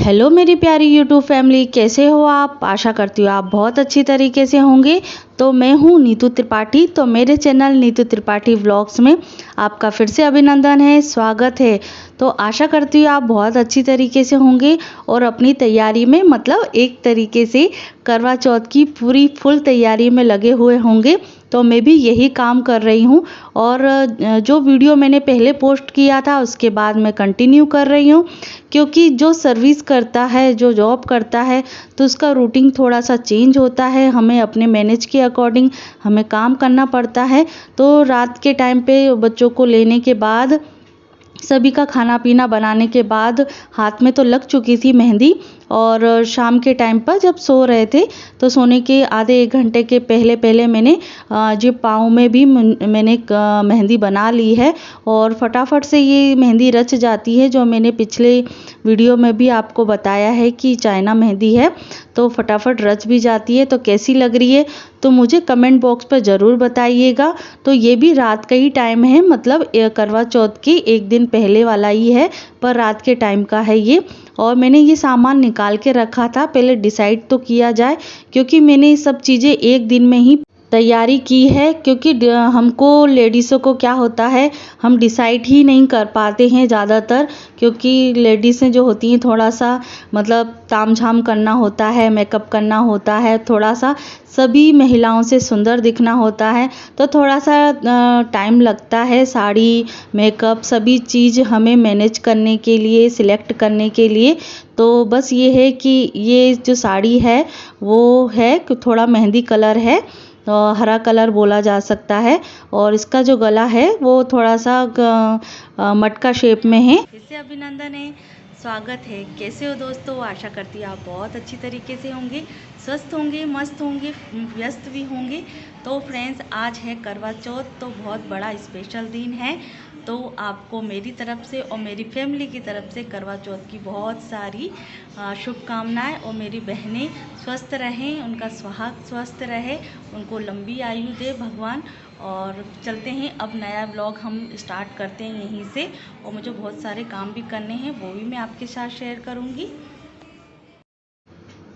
Hello मेरी प्यारी YouTube family, कैसे हो आप। आशा करती हूँ आप बहुत अच्छी तरीके से होंगे। तो मैं हूँ नीतू त्रिपाठी। तो मेरे चैनल नीतू त्रिपाठी व्लॉग्स में आपका फिर से अभिनंदन है, स्वागत है। तो आशा करती हूँ आप बहुत अच्छी तरीके से होंगे और अपनी तैयारी में मतलब एक तरीके से करवा चौथ की पूरी फुल तैयारी में लगे हुए होंगे। तो मैं भी यही काम कर रही हूँ और जो वीडियो मैंने पहले पोस्ट किया था उसके बाद मैं कंटिन्यू कर रही हूँ, क्योंकि जो सर्विस करता है, जो जॉब करता है, तो उसका रूटीन थोड़ा सा चेंज होता है। हमें अपने मैनेज के अकॉर्डिंग हमें काम करना पड़ता है। तो रात के टाइम पे बच्चों को लेने के बाद, सभी का खाना पीना बनाने के बाद हाथ में तो लग चुकी थी मेहंदी। और शाम के टाइम पर जब सो रहे थे तो सोने के आधे एक घंटे के पहले पहले मैंने जो पाँव में भी मैंने मेहंदी बना ली है और फटाफट से ये मेहंदी रच जाती है। जो मैंने पिछले वीडियो में भी आपको बताया है कि चाइना मेहंदी है तो फटाफट रच भी जाती है। तो कैसी लग रही है तो मुझे कमेंट बॉक्स पर ज़रूर बताइएगा। तो ये भी रात का ही टाइम है, मतलब करवा चौथ के एक दिन पहले वाला ही है, पर रात के टाइम का है ये। और मैंने ये सामान निकाल के रखा था, पहले डिसाइड तो किया जाए, क्योंकि मैंने ये सब चीज़ें एक दिन में ही तैयारी की है। क्योंकि हमको लेडीज़ों को क्या होता है, हम डिसाइड ही नहीं कर पाते हैं ज़्यादातर, क्योंकि लेडीज़ें जो होती हैं थोड़ा सा मतलब तामझाम करना होता है, मेकअप करना होता है, थोड़ा सा सभी महिलाओं से सुंदर दिखना होता है। तो थोड़ा सा टाइम लगता है, साड़ी मेकअप सभी चीज़ हमें मैनेज करने के लिए, सिलेक्ट करने के लिए। तो बस ये है कि ये जो साड़ी है वो है कि थोड़ा मेहंदी कलर है, तो हरा कलर बोला जा सकता है। और इसका जो गला है वो थोड़ा सा मटका शेप में है। फिर से अभिनंदन है, स्वागत है। कैसे हो दोस्तों, आशा करती हूँ आप बहुत अच्छी तरीके से होंगे, स्वस्थ होंगे, मस्त होंगे, व्यस्त भी होंगे। तो फ्रेंड्स, आज है करवा चौथ, तो बहुत बड़ा स्पेशल दिन है। तो आपको मेरी तरफ से और मेरी फैमिली की तरफ से करवा चौथ की बहुत सारी शुभकामनाएं। और मेरी बहनें स्वस्थ रहें, उनका सुहाग स्वस्थ रहे, उनको लंबी आयु दे भगवान। और चलते हैं, अब नया व्लॉग हम स्टार्ट करते हैं यहीं से। और मुझे बहुत सारे काम भी करने हैं, वो भी मैं आपके साथ शेयर करूँगी।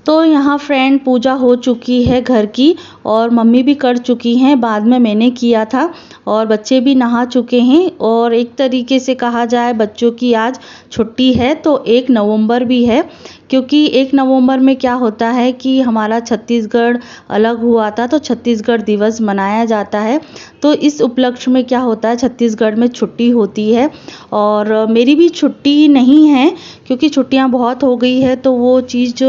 तो यहाँ फ्रेंड पूजा हो चुकी है घर की, और मम्मी भी कर चुकी हैं, बाद में मैंने किया था। और बच्चे भी नहा चुके हैं। और एक तरीके से कहा जाए बच्चों की आज छुट्टी है, तो 1 नवंबर भी है। क्योंकि 1 नवंबर में क्या होता है कि हमारा छत्तीसगढ़ अलग हुआ था, तो छत्तीसगढ़ दिवस मनाया जाता है। तो इस उपलक्ष्य में क्या होता है, छत्तीसगढ़ में छुट्टी होती है। और मेरी भी छुट्टी नहीं है, क्योंकि छुट्टियां बहुत हो गई है, तो वो चीज़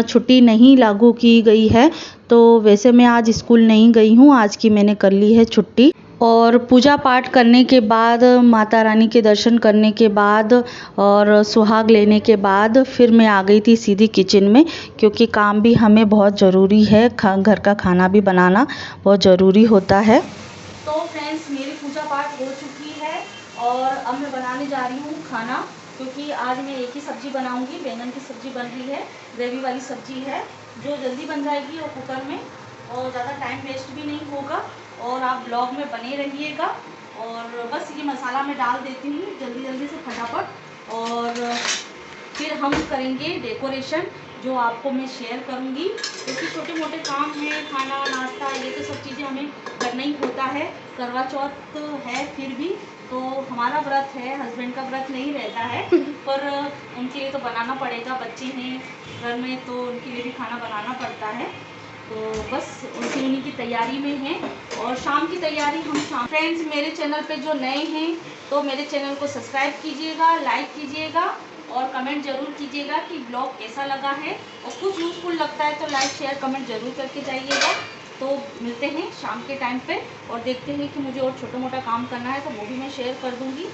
छुट्टी नहीं लागू की गई है। तो वैसे मैं आज स्कूल नहीं गई हूँ, आज की मैंने कर ली है छुट्टी। और पूजा पाठ करने के बाद, माता रानी के दर्शन करने के बाद और सुहाग लेने के बाद फिर मैं आ गई थी सीधी किचन में, क्योंकि काम भी हमें बहुत ज़रूरी है, घर का खाना भी बनाना बहुत ज़रूरी होता है। तो फ्रेंड्स, मेरी पूजा पाठ हो चुकी है और अब मैं बनाने जा रही हूँ खाना। क्योंकि आज मैं एक ही सब्ज़ी बनाऊंगी, बैंगन की सब्ज़ी बन रही है, ग्रेवी वाली सब्ज़ी है, जो जल्दी बन जाएगी और कुकर में, और ज़्यादा टाइम वेस्ट भी नहीं होगा। और आप ब्लॉग में बने रहिएगा। और बस ये मसाला मैं डाल देती हूँ जल्दी जल्दी से फटाफट, और फिर हम करेंगे डेकोरेशन, जो आपको मैं शेयर करूँगी। क्योंकि छोटे मोटे काम हैं, खाना नाश्ता ये तो सब चीज़ें हमें करना ही होता है। करवा चौथ है फिर भी, तो हमारा व्रत है, हस्बैंड का व्रत नहीं रहता है, पर उनके लिए तो बनाना पड़ेगा। बच्चे हैं घर में तो उनके लिए भी खाना बनाना पड़ता है। तो बस उन्हीं की तैयारी में है। और शाम की तैयारी हम शाम। फ्रेंड्स, मेरे चैनल पे जो नए हैं तो मेरे चैनल को सब्सक्राइब कीजिएगा, लाइक कीजिएगा और कमेंट ज़रूर कीजिएगा कि ब्लॉग कैसा लगा है। और कुछ यूज़फुल लगता है तो लाइक शेयर कमेंट ज़रूर करके जाइएगा। तो मिलते हैं शाम के टाइम पे और देखते हैं कि मुझे और छोटा मोटा काम करना है तो वो भी मैं शेयर कर दूँगी।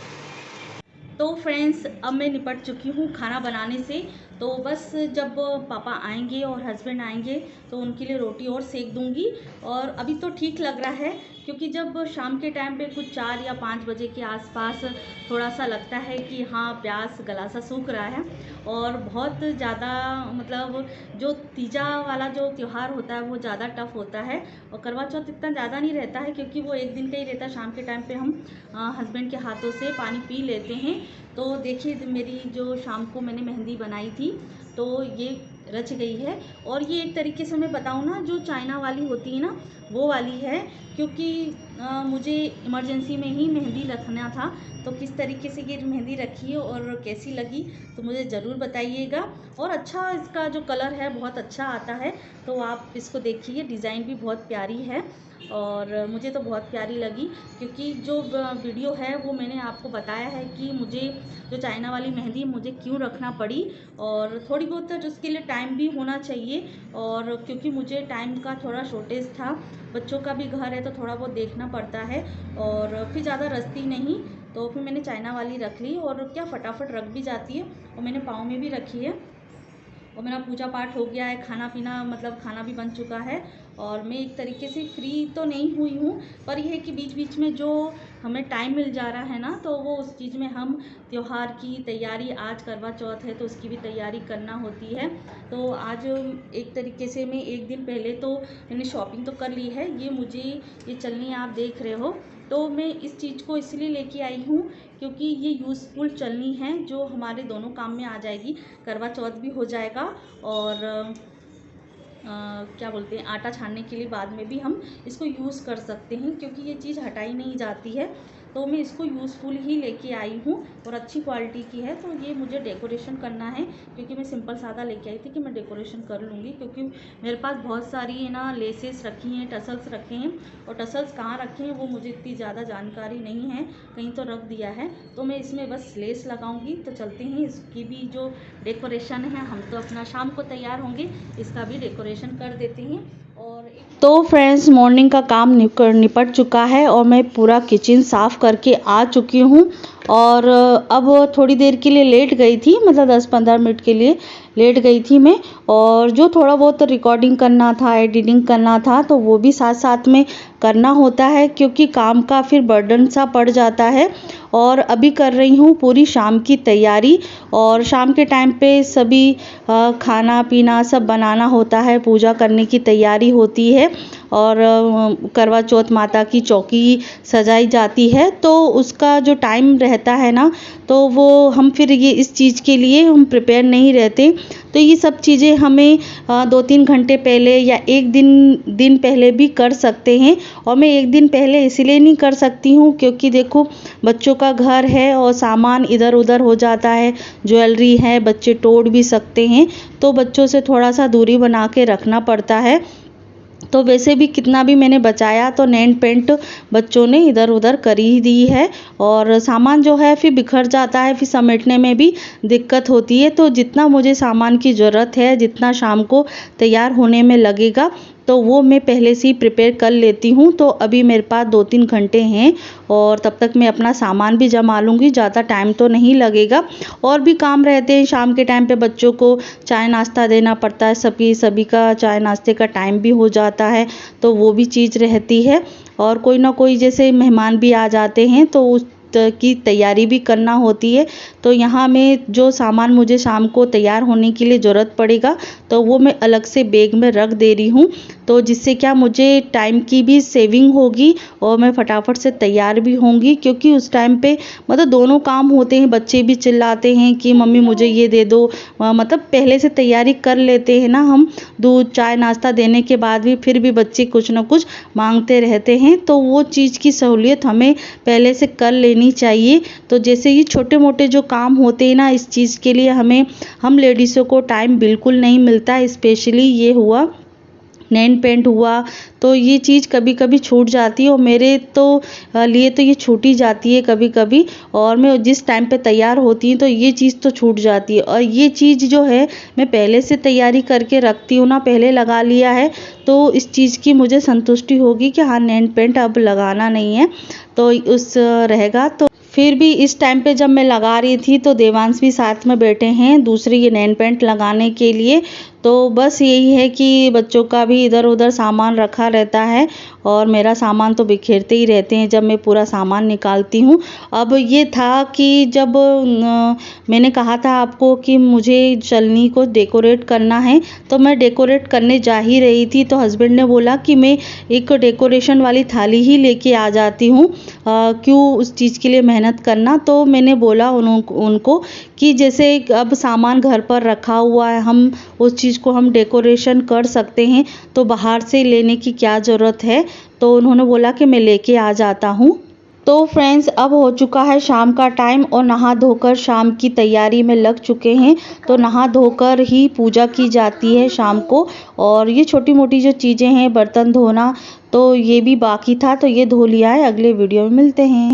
तो फ्रेंड्स, अब मैं निपट चुकी हूँ खाना बनाने से। तो बस जब पापा आएंगे और हस्बैंड आएंगे तो उनके लिए रोटी और सेक दूंगी। और अभी तो ठीक लग रहा है, क्योंकि जब शाम के टाइम पे कुछ 4 या 5 बजे के आसपास थोड़ा सा लगता है कि हाँ प्यास गला सा सूख रहा है और बहुत ज़्यादा मतलब जो तीजा वाला जो त्यौहार होता है वो ज़्यादा टफ होता है। और करवा चौथ इतना ज़्यादा नहीं रहता है क्योंकि वो एक दिन का ही रहता है। शाम के टाइम पे हम हस्बैंड के हाथों से पानी पी लेते हैं। तो देखिए मेरी जो शाम को मैंने मेहंदी बनाई थी तो ये रच गई है। और ये एक तरीके से मैं बताऊँ ना, जो चाइना वाली होती है ना वो वाली है, क्योंकि मुझे इमरजेंसी में ही मेहंदी रखना था। तो किस तरीके से ये मेहंदी रखी है और कैसी लगी तो मुझे ज़रूर बताइएगा। और अच्छा इसका जो कलर है बहुत अच्छा आता है, तो आप इसको देखिए, डिज़ाइन भी बहुत प्यारी है और मुझे तो बहुत प्यारी लगी। क्योंकि जो वीडियो है वो मैंने आपको बताया है कि मुझे जो चाइना वाली मेहंदी मुझे क्यों रखना पड़ी, और थोड़ी बहुत उसके लिए टाइम भी होना चाहिए। और क्योंकि मुझे टाइम का थोड़ा शॉर्टेज था, बच्चों का भी घर है तो थोड़ा बहुत देखना पड़ता है और फिर ज़्यादा रचती नहीं, तो फिर मैंने चाइना वाली रख ली। और क्या फटाफट रख भी जाती है। और मैंने पाँव में भी रखी है और मेरा पूजा पाठ हो गया है, खाना पीना मतलब खाना भी बन चुका है और मैं एक तरीके से फ्री तो नहीं हुई हूँ। पर यह है कि बीच बीच में जो हमें टाइम मिल जा रहा है ना, तो वो उस चीज़ में हम त्यौहार की तैयारी, आज करवा चौथ है तो उसकी भी तैयारी करना होती है। तो आज एक तरीके से मैं एक दिन पहले तो मैंने शॉपिंग तो कर ली है। ये मुझे ये चलनी आप देख रहे हो, तो मैं इस चीज़ को इसलिए लेके आई हूँ क्योंकि ये यूज़फुल चलनी है जो हमारे दोनों काम में आ जाएगी। करवा चौथ भी हो जाएगा और क्या बोलते हैं, आटा छानने के लिए बाद में भी हम इसको यूज़ कर सकते हैं क्योंकि ये चीज़ हटाई नहीं जाती है। तो मैं इसको यूज़फुल ही लेके आई हूँ और अच्छी क्वालिटी की है। तो ये मुझे डेकोरेशन करना है क्योंकि मैं सिंपल सादा लेके आई थी कि मैं डेकोरेशन कर लूँगी, क्योंकि मेरे पास बहुत सारी है ना लेसेस रखी हैं, टसल्स रखे हैं। और टसल्स कहाँ रखे हैं वो मुझे इतनी ज़्यादा जानकारी नहीं है, कहीं तो रख दिया है। तो मैं इसमें बस लेस लगाऊंगी। तो चलते हैं, इसकी भी जो डेकोरेशन है, हम तो अपना शाम को तैयार होंगे, इसका भी डेकोरेशन कर देते हैं। और तो फ्रेंड्स, मॉर्निंग का काम निपट चुका है और मैं पूरा किचन साफ़ करके आ चुकी हूँ। और अब थोड़ी देर के लिए लेट गई थी, मतलब 10-15 मिनट के लिए लेट गई थी मैं। और जो थोड़ा बहुत रिकॉर्डिंग करना था, एडिटिंग करना था, तो वो भी साथ साथ में करना होता है क्योंकि काम का फिर बर्डन सा पड़ जाता है। और अभी कर रही हूँ पूरी शाम की तैयारी। और शाम के टाइम पे सभी खाना पीना सब बनाना होता है, पूजा करने की तैयारी होती है और करवा चौथ माता की चौकी सजाई जाती है। तो उसका जो टाइम रहता है ना, तो वो हम फिर ये इस चीज़ के लिए हम प्रिपेयर नहीं रहते। तो ये सब चीज़ें हमें 2-3 घंटे पहले या एक दिन पहले भी कर सकते हैं। और मैं एक दिन पहले इसलिए नहीं कर सकती हूँ क्योंकि देखो बच्चों का घर है और सामान इधर उधर हो जाता है, ज्वेलरी है, बच्चे तोड़ भी सकते हैं, तो बच्चों से थोड़ा सा दूरी बना के रखना पड़ता है। तो वैसे भी कितना भी मैंने बचाया तो नेल पेंट बच्चों ने इधर उधर कर ही दी है और सामान जो है फिर बिखर जाता है, फिर समेटने में भी दिक्कत होती है। तो जितना मुझे सामान की ज़रूरत है, जितना शाम को तैयार होने में लगेगा, तो वो मैं पहले से ही प्रिपेयर कर लेती हूँ। तो अभी मेरे पास 2-3 घंटे हैं और तब तक मैं अपना सामान भी जमा लूँगी, ज़्यादा टाइम तो नहीं लगेगा। और भी काम रहते हैं शाम के टाइम पे, बच्चों को चाय नाश्ता देना पड़ता है, सभी का चाय नाश्ते का टाइम भी हो जाता है, तो वो भी चीज़ रहती है। और कोई ना कोई जैसे मेहमान भी आ जाते हैं तो उस की तैयारी भी करना होती है। तो यहाँ में जो सामान मुझे शाम को तैयार होने के लिए ज़रूरत पड़ेगा, तो वो मैं अलग से बैग में रख दे रही हूँ, तो जिससे क्या मुझे टाइम की भी सेविंग होगी और मैं फटाफट से तैयार भी होंगी। क्योंकि उस टाइम पे मतलब दोनों काम होते हैं, बच्चे भी चिल्लाते हैं कि मम्मी मुझे ये दे दो, मतलब पहले से तैयारी कर लेते हैं ना हम, दूध चाय नाश्ता देने के बाद भी फिर भी बच्चे कुछ ना कुछ मांगते रहते हैं, तो वो चीज़ की सहूलियत हमें पहले से कर लेनी चाहिए। तो जैसे ये छोटे मोटे जो काम होते हैं ना, इस चीज़ के लिए हम लेडीज़ों को टाइम बिल्कुल नहीं मिलता। स्पेशली ये हुआ नेल पेंट हुआ, तो ये चीज़ कभी कभी छूट जाती है और मेरे तो लिए तो ये छूट ही जाती है कभी कभी। और मैं जिस टाइम पे तैयार होती हूँ तो ये चीज़ तो छूट जाती है। और ये चीज़ जो है मैं पहले से तैयारी करके रखती हूँ ना, पहले लगा लिया है, तो इस चीज़ की मुझे संतुष्टि होगी कि हाँ नेल पेंट अब लगाना नहीं है, तो उस रहेगा। फिर भी इस टाइम पे जब मैं लगा रही थी तो देवांश भी साथ में बैठे हैं दूसरी ये नेल पेंट लगाने के लिए। तो बस यही है कि बच्चों का भी इधर उधर सामान रखा रहता है और मेरा सामान तो बिखेरते ही रहते हैं जब मैं पूरा सामान निकालती हूँ। अब ये था कि जब मैंने कहा था आपको कि मुझे चलनी को डेकोरेट करना है, तो मैं डेकोरेट करने जा ही रही थी तो हस्बैंड ने बोला कि मैं एक डेकोरेशन वाली थाली ही लेके आ जाती हूँ, क्यों उस चीज़ के लिए मेहनत करना। तो मैंने बोला उनको कि जैसे अब सामान घर पर रखा हुआ है, हम उस चीज़ को हम डेकोरेशन कर सकते हैं, तो बाहर से लेने की क्या ज़रूरत है। तो उन्होंने बोला कि मैं लेके आ जाता हूँ। तो फ्रेंड्स, अब हो चुका है शाम का टाइम और नहा धोकर शाम की तैयारी में लग चुके हैं। तो नहा धोकर ही पूजा की जाती है शाम को। और ये छोटी मोटी जो चीज़ें हैं, बर्तन धोना, तो ये भी बाकी था, तो ये धो लिया है। अगले वीडियो में मिलते हैं।